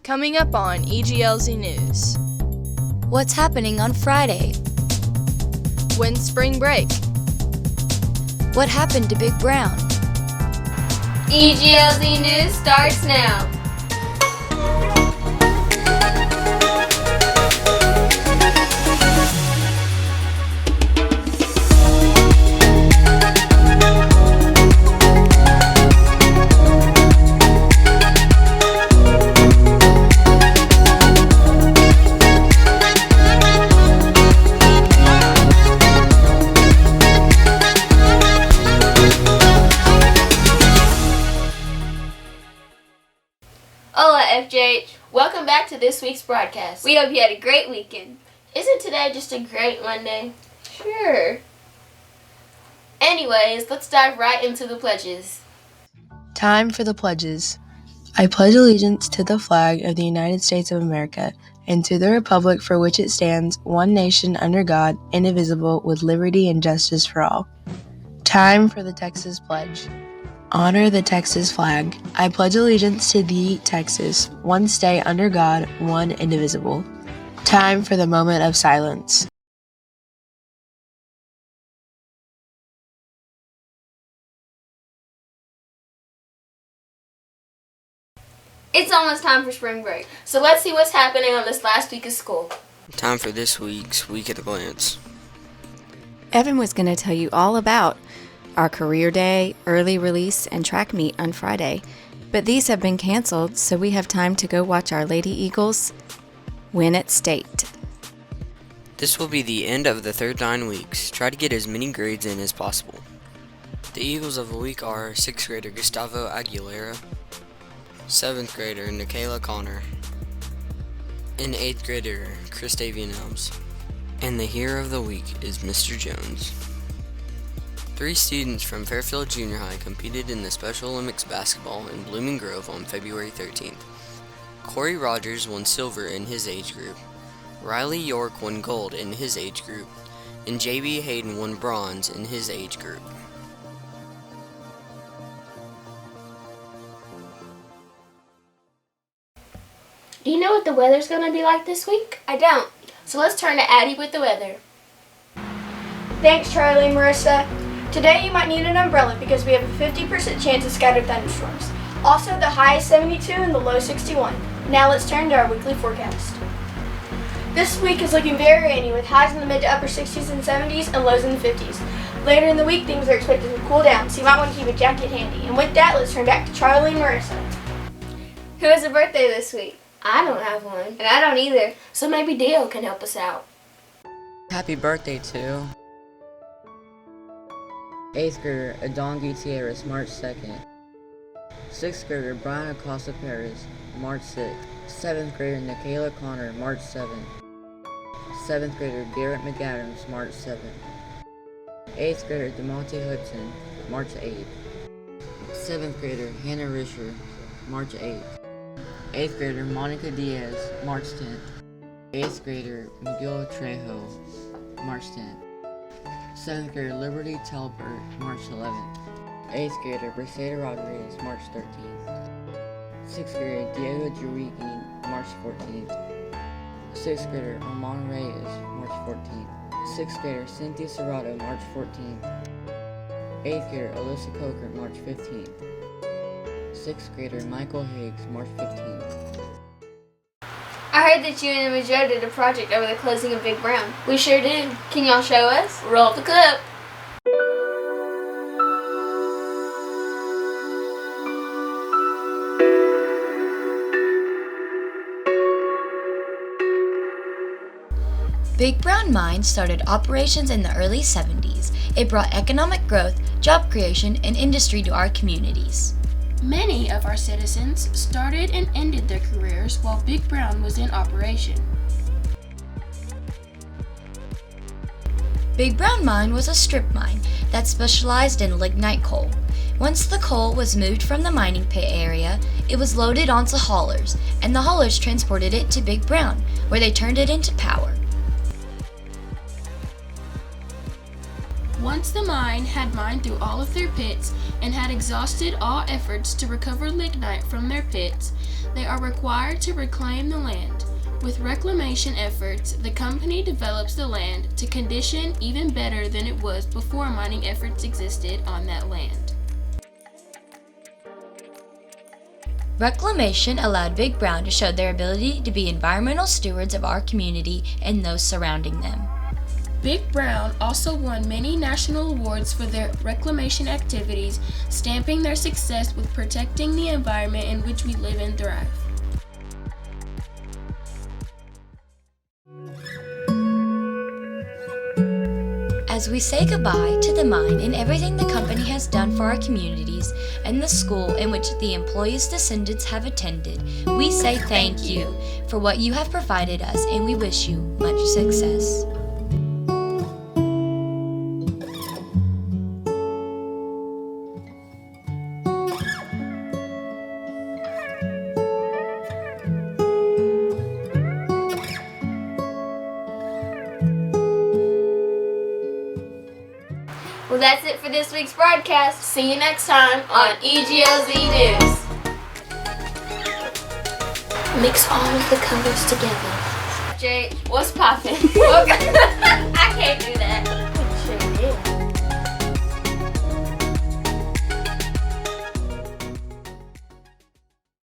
Coming up on EGLZ News. What's happening on Friday? When's spring break? What happened to Big Brown? EGLZ News starts now. Hola FJH, welcome back to this week's broadcast. We hope you had a great weekend. Isn't today just a great Monday? Sure. Anyways, let's dive right into the pledges. Time for the pledges. I pledge allegiance to the flag of the United States of America and to the republic for which it stands, one nation under God, indivisible, with liberty and justice for all. Time for the Texas Pledge. Honor the Texas flag. I pledge allegiance to thee, Texas, one state under God, one indivisible. Time for the moment of silence. It's almost time for spring break, so let's see what's happening on this last week of school. Time for this week's Week at a Glance. Evan was going to tell you all about our career day, early release, and track meet on Friday. But these have been canceled, so we have time to go watch our Lady Eagles win at state. This will be the end of the third 9 weeks. Try to get as many grades in as possible. The Eagles of the week are 6th grader Gustavo Aguilera, 7th grader Nikayla Connor, and 8th grader Christavian Elms. And the hero of the week is Mr. Jones. 3 students from Fairfield Jr High competed in the Special Olympics basketball in Blooming Grove on February 13th. Corey Rogers won silver in his age group, Riley York won gold in his age group, and J.B. Hayden won bronze in his age group. Do you know what the weather's going to be like this week? I don't. So let's turn to Addie with the weather. Thanks, Charlie and Marissa. Today you might need an umbrella because we have a 50% chance of scattered thunderstorms. Also, the high is 72 and the low 61. Now let's turn to our weekly forecast. This week is looking very rainy with highs in the mid to upper 60s and 70s and lows in the 50s. Later in the week, things are expected to cool down, so you might want to keep a jacket handy. And with that, let's turn back to Charlie and Marissa. Who has a birthday this week? I don't have one. And I don't either. So maybe Dio can help us out. Happy birthday to 8th grader Adon Gutierrez, March 2nd. 6th grader Brian Acosta Perez, March 6th. 7th grader Nikayla Connor, March 7th. 7th grader Garrett McAdams, March 7th. 8th grader DeMonte Hudson, March 8th. 7th grader Hannah Risher, March 8th. 8th grader Monica Diaz, March 10th. 8th grader McGill Trejo, March 10th. 7th grader Liberty Talbert, March 11th. 8th grader Briseda Rodriguez, March 13th. 6th grader Diego Jurigi, March 14th. 6th grader Armand Reyes, March 14th. 6th grader Cynthia Serrato, March 14th. 8th grader Alyssa Coker, March 15th. 6th grader Michael Higgs, March 15th. I heard that you and Joe did a project over the closing of Big Brown. We sure did. Can y'all show us? Roll the clip. Big Brown Mine started operations in the early 70s. It brought economic growth, job creation, and industry to our communities. Many of our citizens started and ended their careers while Big Brown was in operation. Big Brown Mine was a strip mine that specialized in lignite coal. Once the coal was moved from the mining pit area, it was loaded onto haulers, and the haulers transported it to Big Brown, where they turned it into power. Once the mine had mined through all of their pits and had exhausted all efforts to recover lignite from their pits, They are required to reclaim the land. With reclamation efforts, the company develops the land to condition even better than it was before mining efforts existed on that land. Reclamation allowed Big Brown to show their ability to be environmental stewards of our community and those surrounding them. Big Brown also won many national awards for their reclamation activities, stamping their success with protecting the environment in which we live and thrive. As we say goodbye to the mine and everything the company has done for our communities and the school in which the employees' descendants have attended, we say thank you for what you have provided us, and we wish you much success. Well, that's it for this week's broadcast. See you next time on EGLZ News. Mix all of the colors together. Jay, what's poppin'? I can't do that.